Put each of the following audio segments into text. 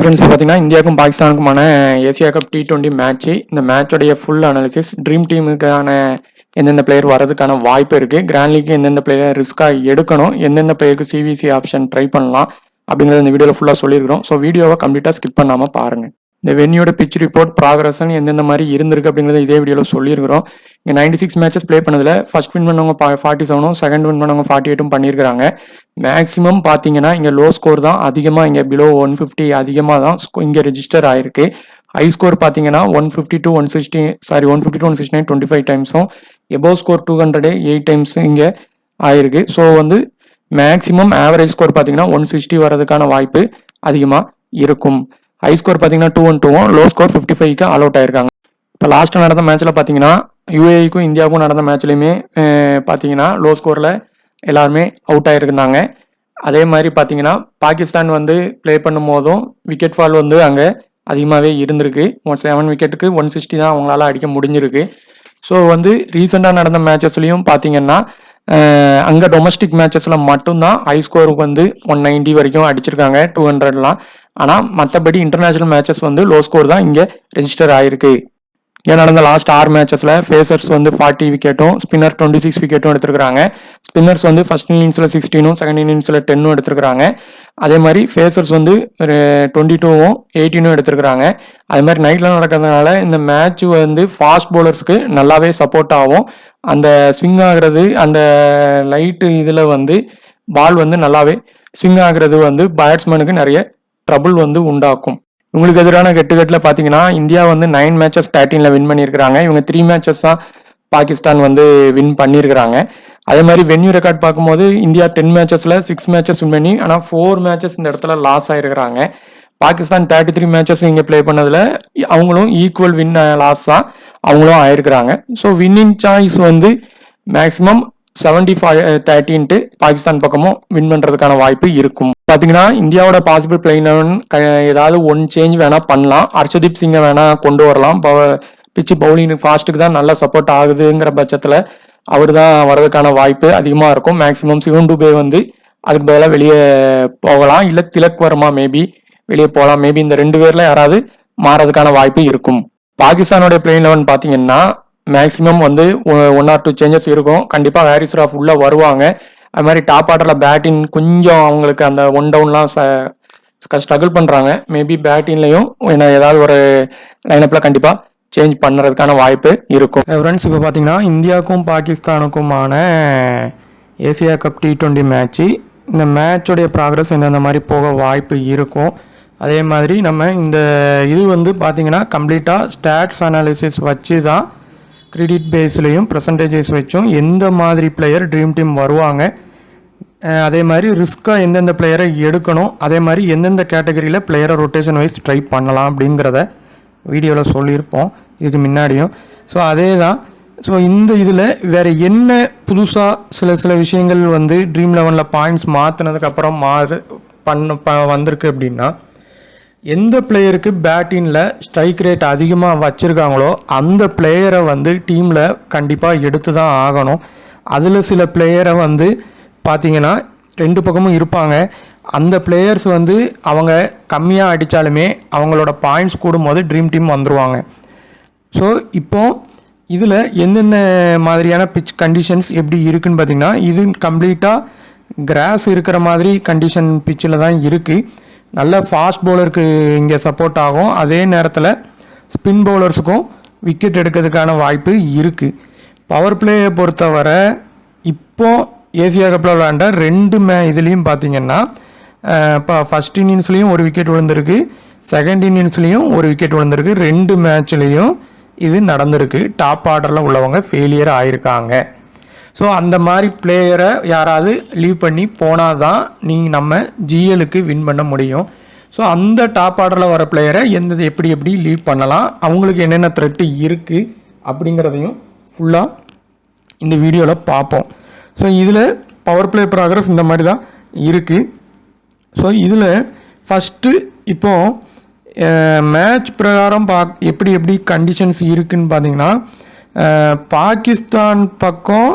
Friends பார்த்தீங்கன்னா இந்தியாவுக்கும் பாகிஸ்தானுக்குமான Asia cup T20 match. இந்த மேட்சோடைய ஃபுல் அனாலிசிஸ், ட்ரீம் டீமுக்கான எந்தெந்த பிளேயர் வரதுக்கான வாய்ப்பு இருக்குது, கிராண்ட் லீக் எந்தெந்த பிளேயர் ரிஸ்க்காக எடுக்கணும், எந்தெந்த பிளேயருக்கு சிவிசி ஆப்ஷன் ட்ரை பண்ணலாம் அப்படிங்கிறத இந்த வீடியோவில் ஃபுல்லாக சொல்லியிருக்கிறோம். ஸோ வீடியோவை கம்ப்ளீட்டாக ஸ்கிப் பண்ணாமல் பாருங்கள். இந்த வென்யூட பிச் ரிப்போர்ட், ப்ராக்ரஷன் எந்தெந்த மாதிரி இருந்திருக்கு அப்படிங்கிறத இதே வீடியோவில் சொல்லியிருக்கிறோம். இங்கே 96 மேட்சஸ் ப்ளே பண்ணதில் ஃபர்ஸ்ட் வின் பண்ணவங்க 47, செகண்ட் வின் பண்ணவங்க 48 பண்ணியிருக்காங்க. மேக்ஸிமம் பார்த்தீங்கன்னா இங்கே லோ ஸ்கோர் தான் அதிகமாக, இங்கே பிலோ 150 அதிகமாக தான் இங்கே ரெஜிஸ்டர் ஆயிருக்கு. ஹை ஸ்கோர் பார்த்தீங்கன்னா 150 to 169 25 டைம்ஸும், எபோவ் ஸ்கோர் 200 8 டைம்ஸ் இங்கே ஆயிருக்கு. ஸோ மேக்ஸிமம் ஆவரேஜ் ஸ்கோர் பார்த்தீங்கன்னா 160 வரதுக்கான வாய்ப்பு அதிகமாக இருக்கும். ஹை ஸ்கோர் பார்த்தீங்கன்னா 212, லோ ஸ்கோர் 55க்கு ஆல் அவுட் ஆயிருக்காங்க. இப்போ லாஸ்ட்டாக நடந்த மேட்ச்சில் பார்த்தீங்கன்னா யுஏஇக்கும் இந்தியாவுக்கும் நடந்த மேட்ச்லையுமே பார்த்தீங்கன்னா லோ ஸ்கோரில் எல்லாருமே அவுட் ஆகிருந்தாங்க. அதே மாதிரி பார்த்தீங்கன்னா பாகிஸ்தான் ப்ளே பண்ணும் போதும் விக்கெட் ஃபால் அங்கே அதிகமாகவே இருந்திருக்கு. 7 விக்கெட்டுக்கு 160 தான் அவங்களால அடிக்க முடிஞ்சிருக்கு. ஸோ ரீசெண்டாக நடந்த மேட்சஸ்லையும் பார்த்தீங்கன்னா அங்கே டொமஸ்டிக் மேட்சஸில் மட்டும்தான் ஹை ஸ்கோருக்கு 190 வரைக்கும் அடிச்சிருக்காங்க, 200லாம். ஆனால் மற்றபடி இன்டர்நேஷ்னல் மேட்சஸ் லோ ஸ்கோர் தான் இங்கே ரெஜிஸ்டர் ஆகிருக்கு. இங்கே நடந்த லாஸ்ட் 6 மேட்சஸில் ஃபேசர்ஸ் 40 விக்கெட்டும், ஸ்பின்னர் 26 விக்கெட்டும் எடுத்துருக்காங்க. ஸ்பின்னர்ஸ் ஃபர்ஸ்ட் இன்னிங்ஸில் 16ம் செகண்ட் இன்னிங்ஸில் 10ம் எடுத்துருக்காங்க. அதே மாதிரி ஃபேசர்ஸ் 22ம் 18ம் எடுத்துருக்காங்க. அதே மாதிரி நைட்டில் நடக்கிறதுனால இந்த மேட்ச் ஃபாஸ்ட் பவுலர்ஸ்க்கு நல்லாவே சப்போர்ட் ஆகும். அந்த ஸ்விங் ஆகிறது, அந்த லைட்டு இதில் பால் நல்லாவே ஸ்விங் ஆகிறது பேட்ஸ்மேனுக்கு நிறைய ட்ரபுள் உண்டாக்கும். இவங்களுக்கு எதிரான கெட்டுக்கட்டில் பார்த்தீங்கன்னா இந்தியா 9 மேட்சஸ் 13ல் வின் பண்ணியிருக்கிறாங்க. இவங்க 3 மேட்சஸ் தான் பாகிஸ்தான் வின் பண்ணியிருக்கிறாங்க. அதே மாதிரி வென்யூ ரெக்கார்ட் பார்க்கும்போது இந்தியா 10 மேட்சஸில் 6 மேட்சஸ் வின் பண்ணி, ஆனால் 4 மேட்சஸ் இந்த இடத்துல லாஸ் ஆகிருக்கிறாங்க. பாகிஸ்தான் 33 மேட்சஸ் இங்கே ப்ளே பண்ணதில் அவங்களும் ஈக்குவல் வின் லாஸ் தான் அவங்களும் ஆயிருக்கிறாங்க. So winning choice maximum 75-13 Pakistan பக்கமும் வின் பண்ணுறதுக்கான வாய்ப்பு இருக்கும். பார்த்தீங்கன்னா இந்தியாவோட பாசிபிள் பிளேயிங் 11 ஏதாவது ஒன் சேஞ்ச் வேணால் பண்ணலாம். ஹர்ஷதீப் சிங்கை வேணால் கொண்டு வரலாம். பிச்சு பவுலிங் ஃபாஸ்ட்டுக்கு தான் நல்லா சப்போர்ட் ஆகுதுங்கிற பட்சத்தில் அவர் தான் வரதுக்கான வாய்ப்பு அதிகமாக இருக்கும். மேக்ஸிமம் சிவன் டுபே அதுக்கு பதிலாக வெளியே போகலாம், இல்லை திலக் வர்மா மேபி வெளியே போகலாம். மேபி இந்த 2 பேரில் யாராவது மாறதுக்கான வாய்ப்பு இருக்கும். பாகிஸ்தானோட பிளேயிங் 11 பார்த்தீங்கன்னா மேக்ஸிமம் 1 or 2 சேஞ்சஸ் இருக்கும். கண்டிப்பாக ஹாரிஸ் ராஃப் உள்ள வருவாங்க. அது மாதிரி டாப் ஆர்டரில் பேட்டிங் கொஞ்சம் அவங்களுக்கு அந்த 1 டவுன்லாம் ஸ்ட்ரகிள் பண்ணுறாங்க. மேபி பேட்டிங்லையும் ஏதாவது ஒரு லைனப்பில் கண்டிப்பாக சேஞ்ச் பண்ணுறதுக்கான வாய்ப்பு இருக்கும். ஃப்ரெண்ட்ஸ், இப்போ பார்த்தீங்கன்னா இந்தியாவுக்கும் பாகிஸ்தானுக்குமான ஏசியா கப் T20 மேட்ச்சு. இந்த மேட்சோடைய ப்ராக்ரஸ் எந்தெந்த மாதிரி போக வாய்ப்பு இருக்கும். அதே மாதிரி நம்ம இந்த இது பார்த்தீங்கன்னா கம்ப்ளீட்டாக ஸ்டாட்ஸ் அனாலிசிஸ் வச்சு தான், கிரெடிட் பேஸ்லையும் பர்சன்டேஜஸ் வச்சும் எந்த மாதிரி பிளேயர் ட்ரீம் டீம் வருவாங்க, அதே மாதிரி ரிஸ்க்காக எந்தெந்த பிளேயரை எடுக்கணும், அதே மாதிரி எந்தெந்த கேட்டகரியில் பிளேயரை ரொட்டேஷன் வைஸ் ட்ரை பண்ணலாம் அப்படிங்கிறத வீடியோவில் சொல்லியிருப்போம் இதுக்கு முன்னாடியும். ஸோ அதே தான். ஸோ இந்த இதில் வேறு என்ன புதுசாக சில விஷயங்கள் ட்ரீம் 11ல் பாயிண்ட்ஸ் மாற்றினதுக்கப்புறம் வந்திருக்கு அப்படின்னா, எந்த பிளேயருக்கு பேட்டிங்கில் ஸ்ட்ரைக் ரேட் அதிகமாக வச்சுருக்காங்களோ அந்த பிளேயரை டீமில் கண்டிப்பாக எடுத்து தான் ஆகணும். அதில் சில பிளேயரை பார்த்தீங்கன்னா 2 பக்கமும் இருப்பாங்க. அந்த பிளேயர்ஸ் அவங்க கம்மியாக அடித்தாலுமே அவங்களோட பாயிண்ட்ஸ் கூடும்போது ட்ரீம் டீம் வந்துடுவாங்க. ஸோ இப்போது இதில் எந்தெந்த மாதிரியான பிச் கண்டிஷன்ஸ் எப்படி இருக்குதுன்னு பார்த்தீங்கன்னா, இது கம்ப்ளீட்டாக கிராஸ் இருக்கிற மாதிரி கண்டிஷன் பிச்சில் தான் இருக்குது. நல்ல ஃபாஸ்ட் பவுலருக்கு இங்கே சப்போர்ட் ஆகும். அதே நேரத்தில் ஸ்பின் பவுலர்ஸுக்கும் விக்கெட் எடுக்கிறதுக்கான வாய்ப்பு இருக்குது. பவர் பிளேயை பொறுத்தவரை இப்போது ஏசியா கப்பில் விளையாண்ட 2 இதுலேயும் பார்த்தீங்கன்னா இப்போ ஃபஸ்ட் இன்னிங்ஸ்லேயும் 1 விக்கெட் விழுந்திருக்கு, செகண்ட் இன்னிங்ஸ்லேயும் 1 விக்கெட் விழுந்திருக்கு. 2 மேட்ச்லேயும் இது நடந்திருக்கு. டாப் ஆர்டரில் உள்ளவங்க ஃபெயிலியர் ஆகிருக்காங்க. ஸோ அந்த மாதிரி பிளேயரை யாராவது லீவ் பண்ணி போனால் தான் நம்ம ஜிஎலுக்கு வின் பண்ண முடியும். ஸோ அந்த டாப் ஆர்டரில் வர பிளேயரை எப்படி லீவ் பண்ணலாம், அவங்களுக்கு என்னென்ன த்ரெட்டு இருக்குது அப்படிங்கிறதையும் ஃபுல்லாக இந்த வீடியோவில் பார்ப்போம். ஸோ இதில் பவர் பிளே ப்ராக்ரஸ் இந்த மாதிரி தான் இருக்குது. ஸோ இதில் ஃபஸ்ட்டு இப்போது மேட்ச் பிரகாரம் எப்படி கண்டிஷன்ஸ் இருக்குதுன்னு பார்த்தீங்கன்னா, பாகிஸ்தான் பக்கம்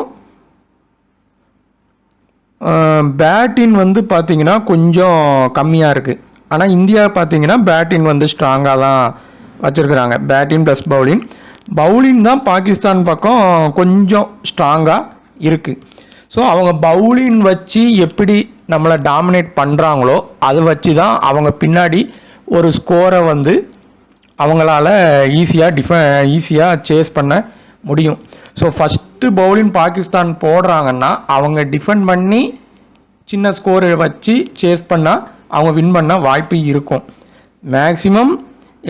பேட்டிங் பார்த்தீங்கன்னா கொஞ்சம் கம்மியாக இருக்குது. ஆனால் இந்தியா பார்த்தீங்கன்னா பேட்டிங் வந்து ஸ்ட்ராங்காக தான் வச்சுருக்குறாங்க. பேட்டிங் ப்ளஸ் பவுலிங் தான் பாகிஸ்தான் பக்கம் கொஞ்சம் ஸ்ட்ராங்காக இருக்குது. ஸோ அவங்க பவுலிங் வச்சு எப்படி நம்மளை டாமினேட் பண்ணுறாங்களோ அதை வச்சு தான் அவங்க பின்னாடி ஒரு ஸ்கோரை வந்து அவங்களால ஈஸியாக சேஸ் பண்ண முடியும். ஸோ ஃபஸ்ட்டு பவுலிங் பாகிஸ்தான் போடுறாங்கன்னா அவங்க டிஃபெண்ட் பண்ணி சின்ன ஸ்கோரை வச்சு சேஸ் பண்ணால் அவங்க வின் பண்ண வாய்ப்பு இருக்கும். மேக்ஸிமம்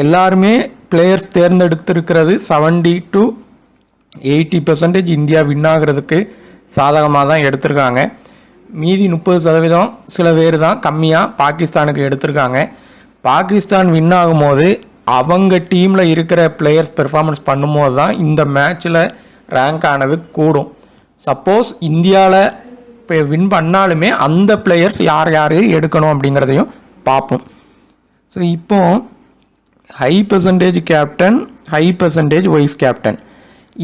எல்லாருமே பிளேயர்ஸ் தேர்ந்தெடுத்திருக்கிறது 70 to 80% இந்தியா வின் ஆகிறதுக்கு சாதகமாக தான் எடுத்திருக்காங்க. மீதி 30% சில பேர் தான் கம்மியாக பாகிஸ்தானுக்கு எடுத்திருக்காங்க. பாகிஸ்தான் வின் ஆகும்போது அவங்க டீமில் இருக்கிற பிளேயர்ஸ் பெர்ஃபார்மன்ஸ் பண்ணும்போது தான் இந்த மேட்ச்சில் ரேங்க் ஆனது கூடும். சப்போஸ் இந்தியாவில் இப்போ வின் பண்ணாலுமே அந்த பிளேயர்ஸ் யார் எடுக்கணும் அப்படிங்கிறதையும் பார்ப்போம். ஸோ இப்போ high percentage captain, high percentage vice captain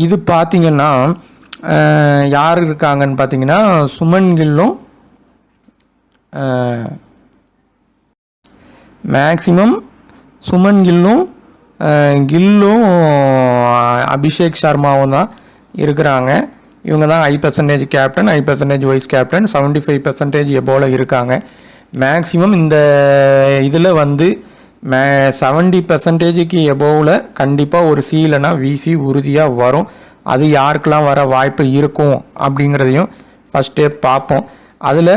இது பார்த்திங்கன்னா யார் இருக்காங்கன்னு பார்த்தீங்கன்னா சுமன் கில்லும் மேக்ஸிமம் சுமன் கில்லும் அபிஷேக் சர்மாவும் தான் இருக்கிறாங்க. இவங்க தான் high percentage captain, high percentage vice captain. 75% எபோல இருக்காங்க. மேக்ஸிமம் இந்த இதில் வந்து 70%க்கு எபோவில் கண்டிப்பாக ஒரு சி இல்லைனா விசி உறுதியாக வரும். அது யாருக்கெல்லாம் வர வாய்ப்பு இருக்கும் அப்படிங்கிறதையும் ஃபஸ்ட்டே பார்ப்போம். அதில்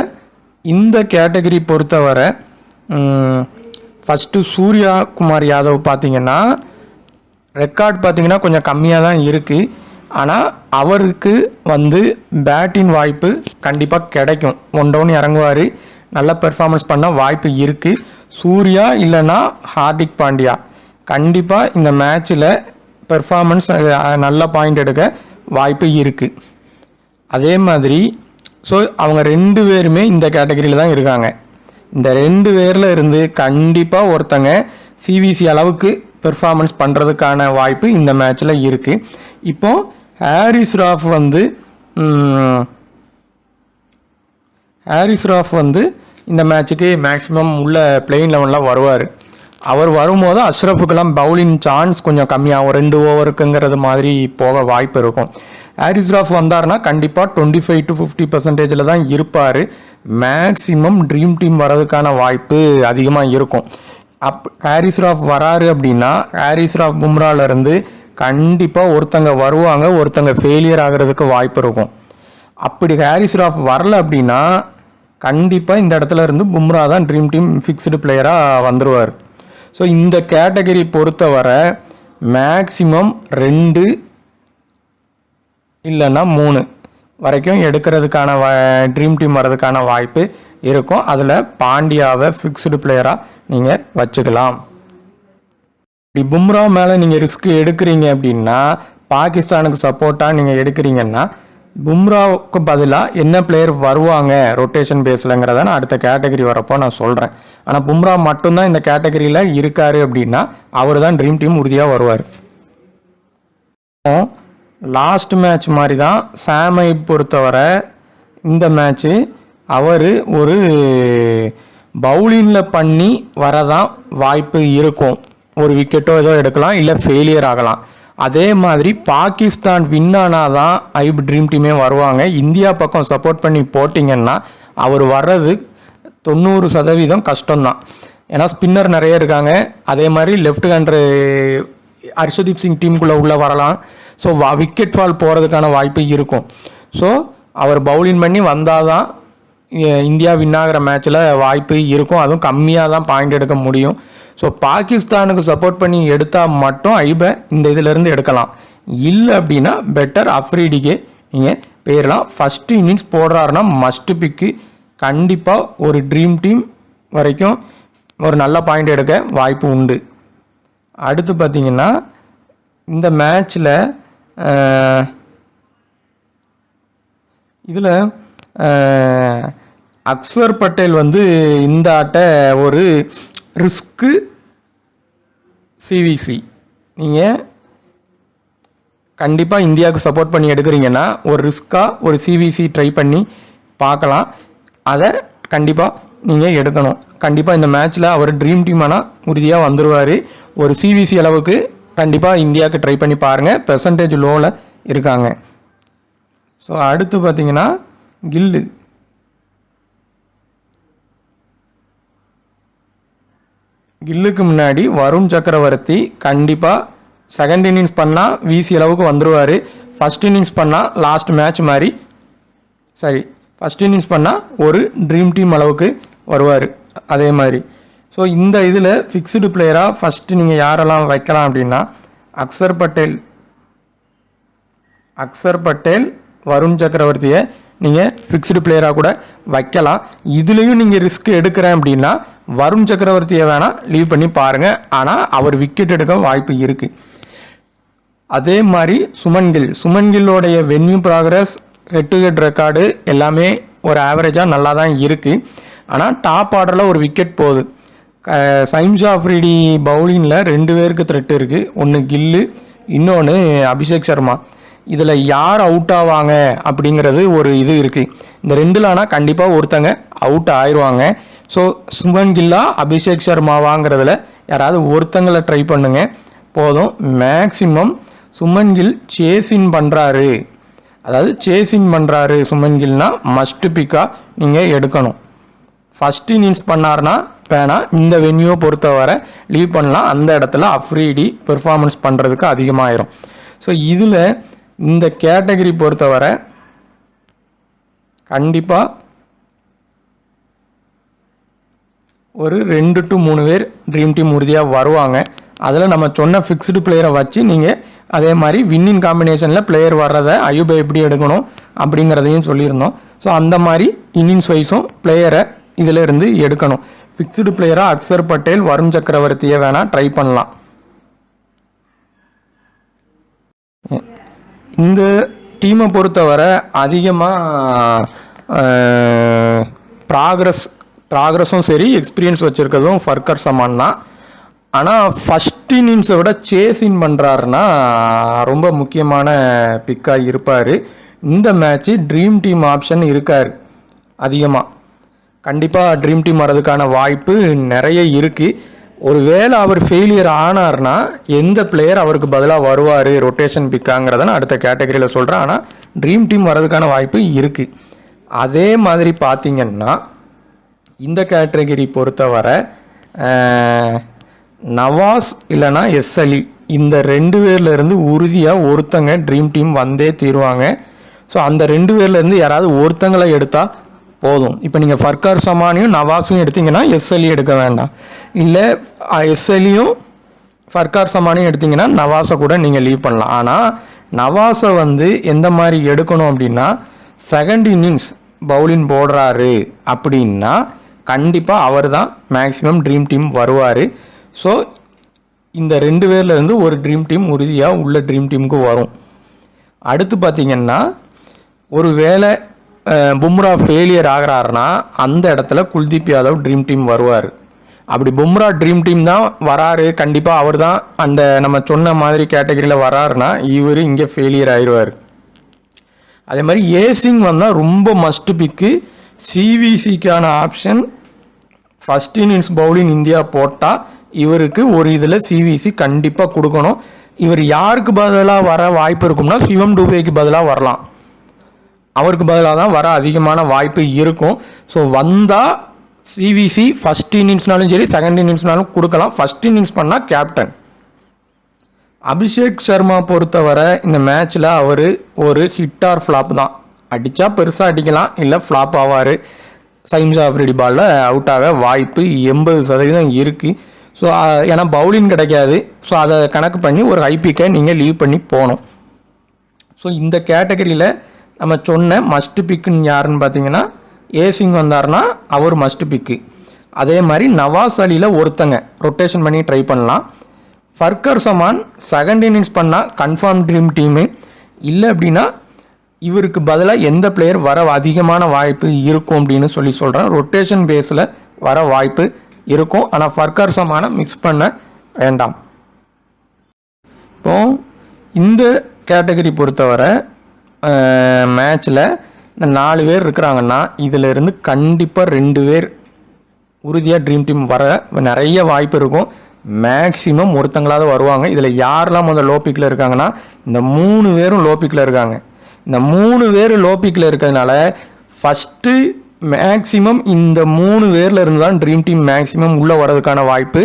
இந்த கேட்டகரி பொறுத்தவரை ஃபஸ்ட்டு சூர்யா குமார் யாதவ் பார்த்திங்கன்னா ரெக்கார்ட் பார்த்திங்கன்னா கொஞ்சம் கம்மியாக தான் இருக்குது. ஆனால் அவருக்கு வந்து பேட்டிங் வாய்ப்பு கண்டிப்பாக கிடைக்கும். 1 டவுன் இறங்குவார், நல்ல பெர்ஃபார்மன்ஸ் பண்ண வாய்ப்பு இருக்குது. சூர்யா இல்லைன்னா ஹார்திக் பாண்டியா கண்டிப்பாக இந்த மேட்ச்சில் பெர்ஃபார்மன்ஸ் நல்ல பாயிண்ட் எடுக்க வாய்ப்பு இருக்குது. அதே மாதிரி ஸோ அவங்க 2 பேருமே இந்த கேட்டகரியில் தான் இருக்காங்க. இந்த 2 பேரில் இருந்து கண்டிப்பாக ஒருத்தங்க சிவிசி அளவுக்கு பெர்ஃபார்மன்ஸ் பண்ணுறதுக்கான வாய்ப்பு இந்த மேட்ச்சில் இருக்குது. இப்போது ஹாரிஸ் ராஃப் வந்து இந்த மேட்ச்சுக்கு மேக்ஸிமம் உள்ள பிளேயிங் லெவனில் வருவார். அவர் வரும்போது அஷ்ரஃபுக்கெல்லாம் பவுலிங் சான்ஸ் கொஞ்சம் கம்மியாகும், 2 ஓவருக்குங்கிறது மாதிரி போக வாய்ப்பு இருக்கும். ஹாரிஸ் ராஃப் வந்தார்னா கண்டிப்பாக 25 to 50% தான் இருப்பார். மேக்ஸிமம் ட்ரீம் டீம் வர்றதுக்கான வாய்ப்பு அதிகமாக இருக்கும். ஹாரிஸ் ராஃப் வராரு அப்படின்னா ஹாரிஸ் ராஃப் பும்ராலேருந்து கண்டிப்பாக ஒருத்தங்க வருவாங்க, ஒருத்தங்க ஃபெயிலியர் ஆகிறதுக்கு வாய்ப்பு இருக்கும். அப்படி ஹாரிஸ் ராஃப் வரல அப்படின்னா கண்டிப்பாக இந்த இடத்துல இருந்து பும்ரா தான் ட்ரீம் டீம் ஃபிக்ஸ்டு பிளேயராக வந்துடுவார். ஸோ இந்த கேட்டகரி பொறுத்தவரை மேக்ஸிமம் 2 இல்லைன்னா 3 வரைக்கும் எடுக்கிறதுக்கான ட்ரீம் டீம் வர்றதுக்கான வாய்ப்பு இருக்கும். அதில் பாண்டியாவை ஃபிக்ஸ்டு பிளேயராக நீங்கள் வச்சுக்கலாம். இப்படி பும்ரா மேலே நீங்கள் ரிஸ்க் எடுக்கிறீங்க அப்படின்னா, பாகிஸ்தானுக்கு சப்போர்ட்டாக நீங்கள் எடுக்கிறீங்கன்னா பும்ராவுக்கு பதிலாக என்ன பிளேயர் வருவாங்க ரொட்டேஷன் பேஸில்ங்கிறத நான் அடுத்த கேட்டகரி வரப்போ நான் சொல்கிறேன். ஆனால் பும்ரா மட்டும்தான் இந்த கேட்டகரியில் இருக்கார் அப்படின்னா அவர் தான் ட்ரீம் டீம் உறுதியாக வருவார். லாஸ்ட் மேட்ச் மாதிரி தான் சாமை பொறுத்தவரை இந்த மேட்ச்சு அவர் ஒரு பவுலிங்கில் பண்ணி வரதான் வாய்ப்பு இருக்கும். ஒரு விக்கெட்டோ ஏதோ எடுக்கலாம், இல்லை ஃபெயிலியர் ஆகலாம். அதே மாதிரி பாகிஸ்தான் வின் ஆனால் தான் ஐப் ட்ரீம் டீமே வருவாங்க. இந்தியா பக்கம் சப்போர்ட் பண்ணி போட்டிங்கன்னா அவர் வர்றது 90% கஷ்டம்தான். ஏன்னா ஸ்பின்னர் நிறைய இருக்காங்க. அதே மாதிரி லெஃப்ட் ஹேண்டரு ஹர்ஷதீப் சிங் டீமுக்குள்ளே உள்ளே வரலாம். ஸோ விக்கெட் ஃபால் போகிறதுக்கான வாய்ப்பு இருக்கும். ஸோ அவர் பவுலிங் பண்ணி வந்தால் தான் இந்தியா வின் ஆகிற மேட்ச்சில் வாய்ப்பு இருக்கும். அதுவும் கம்மியாக தான் பாயிண்ட் எடுக்க முடியும். ஸோ பாகிஸ்தானுக்கு சப்போர்ட் பண்ணி எடுத்தால் மட்டும் ஐபை இந்த இதிலேருந்து எடுக்கலாம். இல்லை அப்படின்னா பெட்டர் அஃப்ரீடிக்கே நீங்கள் போயிடலாம். ஃபஸ்ட்டு இன்னிங்ஸ் போடுறாருன்னா மஸ்ட் பிக்கு. கண்டிப்பாக ஒரு ட்ரீம் டீம் வரைக்கும் ஒரு நல்ல பாயிண்ட் எடுக்க வாய்ப்பு உண்டு. அடுத்து பார்த்திங்கன்னா இந்த மேட்ச்சில் இதில் அக்ஸர் பட்டேல் வந்து இந்த ஆட்டை ஒரு ரிஸ்க்கு சிவிசி நீங்கள் கண்டிப்பாக இந்தியாவுக்கு சப்போர்ட் பண்ணி எடுக்கிறீங்கன்னா ஒரு ரிஸ்க்காக ஒரு சிவிசி ட்ரை பண்ணி பார்க்கலாம். அதை கண்டிப்பாக நீங்கள் எடுக்கணும். கண்டிப்பாக இந்த மேட்ச்சில் அவர் ட்ரீம் டீம் ஆனால் உறுதியாக வந்துடுவார். ஒரு சிவிசி அளவுக்கு கண்டிப்பாக இந்தியாவுக்கு ட்ரை பண்ணி பாருங்கள். பெர்சன்டேஜ் லோவில் இருக்காங்க. ஸோ அடுத்து பார்த்தீங்கன்னா கில்லுக்கு முன்னாடி வருண் சக்கரவர்த்தி கண்டிப்பாக செகண்ட் இன்னிங்ஸ் பண்ணால் விசி அளவுக்கு வந்துடுவார். ஃபஸ்ட் இன்னிங்ஸ் பண்ணால் லாஸ்ட் மேட்ச் மாதிரி ஃபஸ்ட் இன்னிங்ஸ் பண்ணால் ஒரு ட்ரீம் டீம் அளவுக்கு வருவார். அதே மாதிரி ஸோ இந்த இதில் ஃபிக்ஸ்டு பிளேயராக ஃபஸ்ட்டு நீங்கள் யாரெல்லாம் வைக்கலாம் அப்படின்னா அக்சர் பட்டேல் வருண் சக்கரவர்த்தியை நீங்கள் ஃபிக்ஸ்டு பிளேயராக கூட வைக்கலாம். இதுலேயும் நீங்கள் ரிஸ்க் எடுக்கிறேன் அப்படின்னா வருண் சக்கரவர்த்தியை வேணால் லீவ் பண்ணி பாருங்கள். ஆனால் அவர் விக்கெட் எடுக்க வாய்ப்பு இருக்குது. அதே மாதிரி சுமன்கில்லோடைய venue progress head to head record எல்லாமே ஒரு ஆவரேஜாக நல்லா தான் இருக்குது. ஆனால் டாப் ஆர்டரில் ஒரு விக்கெட் போகுது. சைம்ஸ் ஆஃப்ரிடி பவுலிங்கில் 2 பேருக்கு த்ரெட் இருக்குது. ஒன்று கில்லு, இன்னொன்று அபிஷேக் சர்மா. இதில் யார் அவுட் ஆவாங்க அப்படிங்கிறது ஒரு இது இருக்குது. இந்த 2ல் ஆனால் கண்டிப்பாக ஒருத்தங்க அவுட் ஆயிடுவாங்க. ஸோ சுமன் கில்லா அபிஷேக் சர்மாவாங்கிறதுல யாராவது ஒருத்தங்களை ட்ரை பண்ணுங்க போதும். மேக்சிமம் சுமன் கில் சேஸின் பண்ணுறாரு சுமன் கில்னா மஸ்ட் பிக்காக நீங்கள் எடுக்கணும். ஃபஸ்ட் இன்னிங்ஸ் பண்ணார்னா வேணால் இந்த வென்யூவை பொறுத்தவரை லீவ் பண்ணலாம். அந்த இடத்துல அஃப்ரீடி பெர்ஃபார்மன்ஸ் பண்ணுறதுக்கு அதிகமாகிடும். ஸோ இதில் இந்த கேட்டகரி பொறுத்தவரை கண்டிப்பாக ஒரு 2 to 3 பேர் ட்ரீம் டீம் உறுதியாக வருவாங்க. அதில் நம்ம சொன்ன ஃபிக்ஸ்டு பிளேயரை வச்சு நீங்கள் அதே மாதிரி வின்னிங் காம்பினேஷனில் பிளேயர் வர்றதை அயூபை எப்படி எடுக்கணும் அப்படிங்கிறதையும் சொல்லியிருந்தோம். ஸோ அந்த மாதிரி இன்னிங்ஸ் வைஸும் பிளேயரை இதில் இருந்து எடுக்கணும். ஃபிக்ஸ்டு பிளேயராக அக்சர் பட்டேல் வருண் சக்கரவர்த்தியை வேணால் ட்ரை பண்ணலாம். இந்த டீமை பொறுத்தவரை அதிகமாக ப்ராக்ரஸும் சரி எக்ஸ்பீரியன்ஸ் வச்சுருக்கிறதும் ஃபர்கர் சமான் தான். ஆனால் ஃபஸ்ட் இன்னிங்ஸை விட சேஸின் பண்ணுறாருன்னா ரொம்ப முக்கியமான பிக்காக இருப்பார். இந்த மேட்ச்சு ட்ரீம் டீம் ஆப்ஷன் இருக்கார் அதிகமாக. கண்டிப்பாக ட்ரீம் டீம் வர்றதுக்கான வாய்ப்பு நிறைய இருக்குது. ஒரு வேளை அவர் ஃபெயிலியர் ஆனார்னா எந்த பிளேயர் அவருக்கு பதிலாக வருவார் ரொட்டேஷன் பிக்காங்கிறத நான் அடுத்த கேட்டகரியில் சொல்கிறேன். ஆனால் ட்ரீம் டீம் வர்றதுக்கான வாய்ப்பு இருக்குது. அதே மாதிரி பார்த்திங்கன்னா இந்த கேட்டகரி பொறுத்தவரை நவாஸ் இல்லைனா எஸ்அலி இந்த 2 பேர்லேருந்து உறுதியாக ஒருத்தங்க ட்ரீம் டீம் வந்தே தீருவாங்க. ஸோ அந்த 2 பேர்லேருந்து யாராவது ஒருத்தங்களை எடுத்தால் போதும். இப்போ நீங்கள் ஃபர்கர் சமானையும் நவாஸையும் எடுத்திங்கன்னா எஸ்எல்இ எடுக்க வேண்டாம். இல்லை எஸ்எல்இயும் ஃபர்கர் சமானையும் எடுத்திங்கன்னா நவாஸை கூட நீங்கள் லீவ் பண்ணலாம். ஆனால் நவாஸை எந்த மாதிரி எடுக்கணும் அப்படின்னா செகண்ட் இன்னிங்ஸ் பவுலிங் போடுறாரு அப்படின்னா கண்டிப்பாக அவர் தான் மேக்ஸிமம் ட்ரீம் டீம் வருவார். ஸோ இந்த 2 பேர்லேருந்து ஒரு ட்ரீம் டீம் உறுதியாக உள்ள ட்ரீம் டீமுக்கு வரும். அடுத்து பார்த்திங்கன்னா ஒரு வேளை பும்ரா ஃபெயிலியர் ஆகிறாருன்னா அந்த இடத்துல குல்தீப் யாதவ் ட்ரீம் டீம் வருவார். அப்படி பும்ரா ட்ரீம் டீம் தான் வராரு, கண்டிப்பாக அவர் தான் அந்த நம்ம சொன்ன மாதிரி கேட்டகரியில் வராருன்னா இவர் இங்கே ஃபெயிலியர் ஆயிடுவார். அதே மாதிரி ஏசிங் வந்தால் ரொம்ப மஸ்ட் பிக்கு. சிவிசிக்கான option first innings bowling India போட்டால் இவருக்கு ஒரு இதில் சிவிசி கண்டிப்பாக கொடுக்கணும். இவர் யாருக்கு பதிலாக வர வாய்ப்பு இருக்கும்னா சிவம் டூபேக்கு பதிலாக வரலாம். அவருக்கு பதிலாக தான் வர அதிகமான வாய்ப்பு இருக்கும். ஸோ வந்தால் சிவிசி ஃபஸ்ட் இன்னிங்ஸ்னாலும் சரி செகண்ட் இன்னிங்ஸ்னாலும் கொடுக்கலாம். ஃபஸ்ட் இன்னிங்ஸ் பண்ணால் கேப்டன். அபிஷேக் சர்மா பொறுத்தவரை இந்த மேட்ச்சில் அவர் ஒரு ஹிட் ஆர் ஃப்ளாப் தான். அடித்தா பெருசாக அடிக்கலாம், இல்லை ஃப்ளாப் ஆவார். சைம்ஸ் ஆஃப்ரிடி பாலில் அவுட் ஆக வாய்ப்பு 80% இருக்குது. ஸோ ஏன்னா பவுலிங் கிடைக்காது. ஸோ அதை கணக்கு பண்ணி ஒரு ஐபிக்கை நீங்கள் லீவ் பண்ணி போகணும். ஸோ இந்த கேட்டகரியில் நம்ம சொன்ன மஸ்ட் பிக்குன்னு யாருன்னு பார்த்தீங்கன்னா ஏசிங் வந்தார்னா அவர் மஸ்ட் பிக்கு. அதே மாதிரி நவாஸ் அலியில் ஒருத்தங்க ரொட்டேஷன் பண்ணி ட்ரை பண்ணலாம். ஃபர்கர் சமான் செகண்ட் இன்னிங்ஸ் பண்ணால் கன்ஃபார்ம் ட்ரீம் டீமு. இல்லை அப்படின்னா இவருக்கு பதிலாக எந்த பிளேயர் வர அதிகமான வாய்ப்பு இருக்கும் அப்படின்னு சொல்கிறேன். ரொட்டேஷன் பேஸில் வர வாய்ப்பு இருக்கும். ஆனால் ஃபர்கர் சமானை மிக்ஸ் பண்ண வேண்டாம். இப்போது இந்த கேட்டகரி பொறுத்தவரை மேட்ச்சில் இந்த 4 பேர் இருக்கிறாங்கன்னா இதிலிருந்து கண்டிப்பாக 2 பேர் உறுதியாக ட்ரீம் டீம் வர நிறைய வாய்ப்பு இருக்கும். மேக்ஸிமம் ஒருத்தங்களாவது வருவாங்க. இதில் யாரெல்லாம் முதல்ல லோ பிக்கில் இருக்காங்கன்னா இந்த 3 பேரும் லோ பிக்கில் இருக்காங்க. இந்த 3 பேர் லோ பிக்கில் இருக்கிறதுனால ஃபஸ்ட்டு மேக்ஸிமம் இந்த 3 பேரில் இருந்து தான் ட்ரீம் டீம் மேக்ஸிமம் உள்ளே வர்றதுக்கான வாய்ப்பு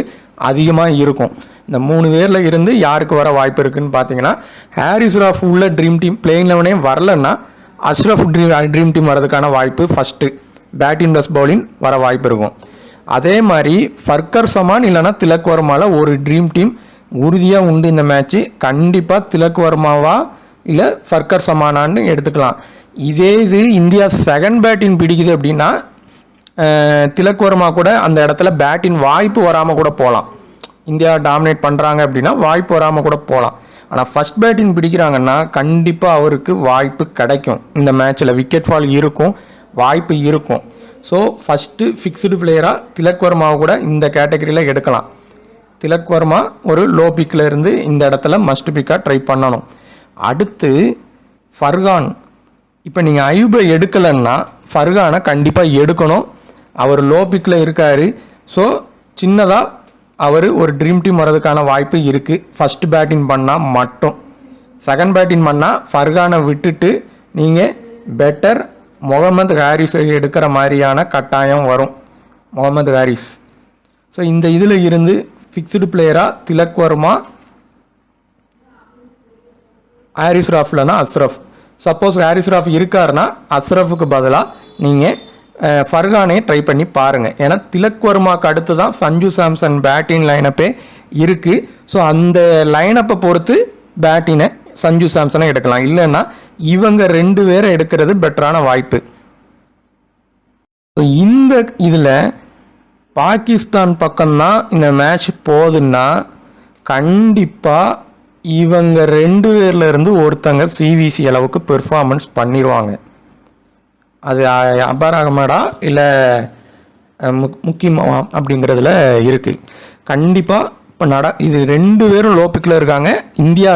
அதிகமாக இருக்கும். இந்த 3 பேரில் இருந்து யாருக்கு வர வாய்ப்பு இருக்குதுன்னு பார்த்தீங்கன்னா, ஹாரிஸ் ராஃப் உள்ள ட்ரீம் டீம் பிளேயிங் 11 வரலன்னா அஷ்ரஃப் ட்ரீம் டீம் வரதுக்கான வாய்ப்பு ஃபஸ்ட்டு பேட்டிங் ப்ளஸ் பவுலிங் வர வாய்ப்பு இருக்கும். அதே மாதிரி ஃபர்கர் சமான் இல்லைனா திலக் வர்மாவில் ஒரு ட்ரீம் டீம் உறுதியாக உண்டு. இந்த மேட்ச்சு கண்டிப்பாக திலக் வர்மாவா இல்லை ஃபர்கர் சமானான்னு எடுத்துக்கலாம். இதே இது இந்தியா செகண்ட் பேட்டிங் பிடிக்குது அப்படின்னா திலக் வர்மா கூட அந்த இடத்துல பேட்டிங் வாய்ப்பு வராமல் கூட போகலாம். இந்தியா டாமினேட் பண்ணுறாங்க அப்படின்னா வாய்ப்பு வராமல் கூட போகலாம். ஆனால் ஃபஸ்ட் பேட்டிங் பிடிக்கிறாங்கன்னா கண்டிப்பாக அவருக்கு வாய்ப்பு கிடைக்கும். இந்த மேட்ச்சில் விக்கெட் ஃபால் இருக்கும், வாய்ப்பு இருக்கும். ஸோ ஃபஸ்ட்டு ஃபிக்ஸ்டு பிளேயராக திலக் வர்மாவை கூட இந்த கேட்டகரியில் எடுக்கலாம். திலக் வர்மா ஒரு லோ பிக்கில் இருந்து இந்த இடத்துல மஸ்ட் பிக்காக ட்ரை பண்ணணும். அடுத்து ஃபர்கான். இப்போ நீங்கள் அயூபை எடுக்கலைன்னா ஃபர்கானை கண்டிப்பாக எடுக்கணும். அவர் லோ பிக்கில் இருக்கார். ஸோ சின்னதாக அவர் ஒரு ட்ரீம் டீம் வர்றதுக்கான வாய்ப்பு இருக்குது. ஃபஸ்ட்டு பேட்டிங் பண்ணால் மட்டும். செகண்ட் பேட்டிங் பண்ணால் ஃபர்கானை விட்டுட்டு நீங்கள் பெட்டர் முகமது ஹாரிஸை எடுக்கிற மாதிரியான கட்டாயம் வரும். முகமது ஹாரிஸ். ஸோ இந்த இதில் இருந்து ஃபிக்ஸ்டு பிளேயராக திலக் வர்மா, ஹாரிஸ் ராஃப்லனா அஸ்ரஃப். சப்போஸ் ஹாரிஸ் ராஃப் இருக்காருன்னா அஸ்ரஃபுக்கு பதிலாக நீங்கள் ஃபர்கானே ட்ரை பண்ணி பாருங்கள். ஏன்னா திலக் வர்மாவுக்கு அடுத்து தான் சஞ்சு சாம்சன் பேட்டிங் லைனப்பே இருக்குது. ஸோ அந்த லைனப்பை பொறுத்து பேட்டினை சஞ்சு சாம்சனை எடுக்கலாம். இல்லைன்னா இவங்க 2 பேரை எடுக்கிறது பெட்டரான வாய்ப்பு. இந்த இதில் பாகிஸ்தான் பக்கம்தான் இந்த மேட்ச் போகுதுன்னா கண்டிப்பாக இவங்க 2 பேர்ல இருந்து ஒருத்தங்க சிவிசி அளவுக்கு பெர்ஃபார்மன்ஸ் பண்ணிடுவாங்க. அது அபார் அகமடா இல்லை முக்கியமாக அப்படிங்கிறதுல இருக்குது. கண்டிப்பாக இப்போ இது 2 பேரும் லோ பிக்கில் இருக்காங்க. இந்தியா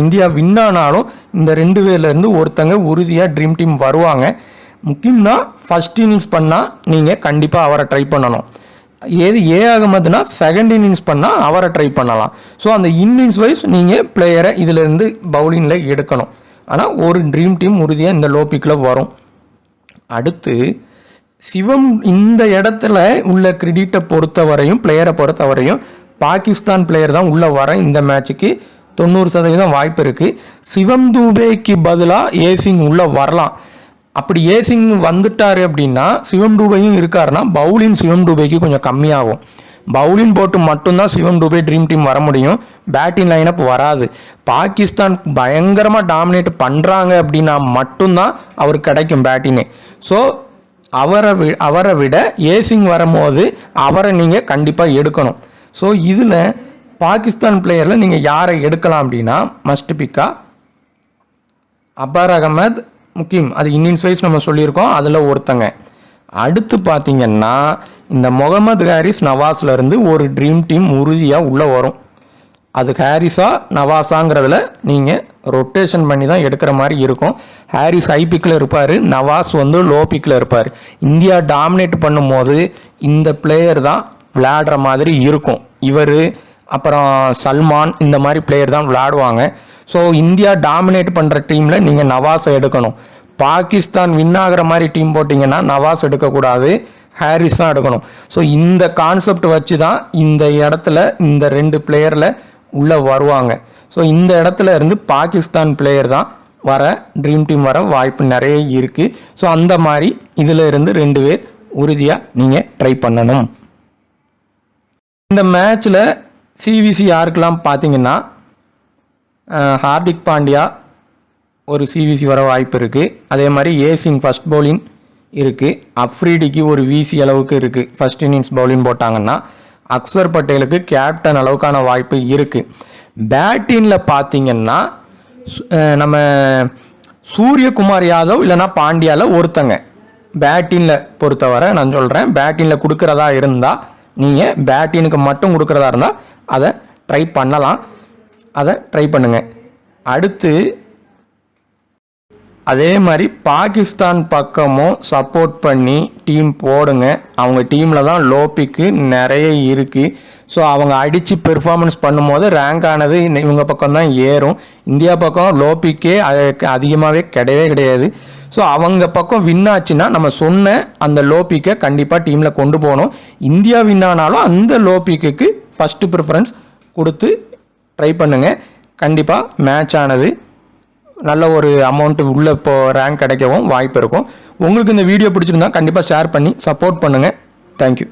இந்தியா வின் ஆனாலும் இந்த 2 பேர்லேருந்து ஒருத்தங்க உறுதியாக ட்ரீம் டீம் வருவாங்க. முக்கியம்னா ஃபஸ்ட் இன்னிங்ஸ் பண்ணால் நீங்கள் கண்டிப்பாக அவரை ட்ரை பண்ணணும். ஏ அகமதுனா செகண்ட் இன்னிங்ஸ் பண்ணால் அவரை ட்ரை பண்ணலாம். ஸோ அந்த இன்னிங்ஸ் வைஸ் நீங்கள் பிளேயரை இதிலேருந்து பவுலிங்கில் எடுக்கணும். ஆனால் ஒரு ட்ரீம் டீம் உறுதியாக இந்த லோ பிக்கில் வரும். அடுத்து சிவம் இந்த இடத்துல உள்ள கிரெடிட்டை பொறுத்தவரையும் பிளேயரை பொறுத்தவரையும் பாகிஸ்தான் பிளேயர் தான் உள்ளே வர இந்த மேட்சுக்கு 90% வாய்ப்பு இருக்குது. சிவம் தூபேக்கு பதிலாக ஏசிங் உள்ளே வரலாம். அப்படி ஏசிங் வந்துட்டார் அப்படின்னா சிவம் டூபேயும் இருக்காருன்னா பவுலிங் சிவம் டூபேக்கு கொஞ்சம் கம்மியாகும். பவுலிங் போட்டு மட்டும்தான் சிவம் டூபே ட்ரீம் டீம் வர முடியும். பேட்டிங் லைனப் வராது. பாகிஸ்தான் பயங்கரமாக டாமினேட் பண்ணுறாங்க அப்படின்னா மட்டும்தான் அவருக்கு கிடைக்கும் பேட்டிங்கு. ஸோ அவரை விட ஏசிங் வரும்போது அவரை நீங்கள் கண்டிப்பாக எடுக்கணும். ஸோ இதில் பாகிஸ்தான் பிளேயரில் நீங்கள் யாரை எடுக்கலாம் அப்படின்னா மஸ்ட் பிக்கா அபார் அகமது முக்கியம். அது இன்னிங்ஸ் வைஸ் நம்ம சொல்லியிருக்கோம், அதில் ஒருத்தங்க. அடுத்து பார்த்தீங்கன்னா இந்த முகமது ஹாரிஸ் நவாஸ்லேருந்து ஒரு ட்ரீம் டீம் உறுதியாக உள்ளே வரும். அது ஹாரிஸா நவாஸாங்கிறதுல நீங்கள் ரொட்டேஷன் பண்ணி தான் எடுக்கிற மாதிரி இருக்கும். ஹாரிஸ் ஹை பிக்கில் இருப்பார், நவாஸ் லோ பிக்கில் இருப்பார். இந்தியா டாமினேட் பண்ணும்போது இந்த பிளேயர் தான் விளையாடுற மாதிரி இருக்கும். இவர் அப்புறம் சல்மான் இந்த மாதிரி பிளேயர் தான் விளையாடுவாங்க. ஸோ இந்தியா டாமினேட் பண்ணுற டீமில் நீங்கள் நவாஸை எடுக்கணும். பாகிஸ்தான் வின் ஆகிற மாதிரி டீம் போட்டிங்கன்னா நவாஸ் எடுக்கக்கூடாது, ஹாரிஸ் தான் எடுக்கணும். ஸோ இந்த கான்செப்ட் வச்சு தான் இந்த இடத்துல இந்த 2 பிளேயரில் உள்ளே வருவாங்க. ஸோ இந்த இடத்துல இருந்து பாகிஸ்தான் பிளேயர் தான் வர ட்ரீம் டீம் வர வாய்ப்பு நிறைய இருக்குது. ஸோ அந்த மாதிரி இதில் இருந்து 2 பேர் உறுதியாக நீங்கள் ட்ரை பண்ணணும். இந்த மேட்ச்சில் சிவிசி யாருக்கெல்லாம் பார்த்தீங்கன்னா ஹார்திக் பாண்டியா ஒரு சிவிசி வர வாய்ப்பு இருக்குது. அதே மாதிரி ஏசிங் ஃபஸ்ட் பவுலிங் இருக்குது. அஃப்ரீடிக்கு ஒரு விசி அளவுக்கு இருக்குது ஃபஸ்ட் இன்னிங்ஸ் பவுலிங் போட்டாங்கன்னா. அக்சர் பட்டேலுக்கு கேப்டன் அளவுக்கான வாய்ப்பு இருக்குது. பேட்டிங்கில் பார்த்தீங்கன்னா நம்ம சூரியகுமார் யாதவ் இல்லைனா பாண்டியாவில் ஒருத்தங்க பேட்டிங்கில் பொறுத்தவரை நான் சொல்கிறேன். பேட்டிங்கில் கொடுக்குறதா இருந்தால் நீங்கள் பேட்டினுக்கு மட்டும் கொடுக்குறதா இருந்தால் அதை ட்ரை பண்ணலாம், அதை ட்ரை பண்ணுங்கள். அடுத்து அதே மாதிரி பாகிஸ்தான் பக்கமும் சப்போர்ட் பண்ணி டீம் போடுங்க. அவங்க டீமில் தான் லோ பிக்கு நிறைய இருக்குது. ஸோ அவங்க அடித்து பெர்ஃபார்மன்ஸ் பண்ணும்போது ரேங்க் ஆனது இவங்க பக்கம் தான் ஏறும். இந்தியா பக்கம் லோ பிக்கே அதிகமாகவே கிடையாது. ஸோ அவங்க பக்கம் வின் ஆச்சுன்னா நம்ம சொன்ன அந்த லோ பிக்கை கண்டிப்பாக டீமில் கொண்டு போகணும். இந்தியா வின் ஆனாலும் அந்த லோ பிக்குக்கு ஃபஸ்ட்டு ப்ரிஃபரன்ஸ் கொடுத்து ட்ரை பண்ணுங்கள். கண்டிப்பாக மேட்ச் ஆனது நல்ல ஒரு அமௌண்ட்டு உள்ளே இப்போ ரேங்க் கிடைக்கவும் வாய்ப்பு இருக்கும். உங்களுக்கு இந்த வீடியோ பிடிச்சிருந்தா கண்டிப்பாக ஷேர் பண்ணி சப்போர்ட் பண்ணுங்கள். தேங்க்யூ.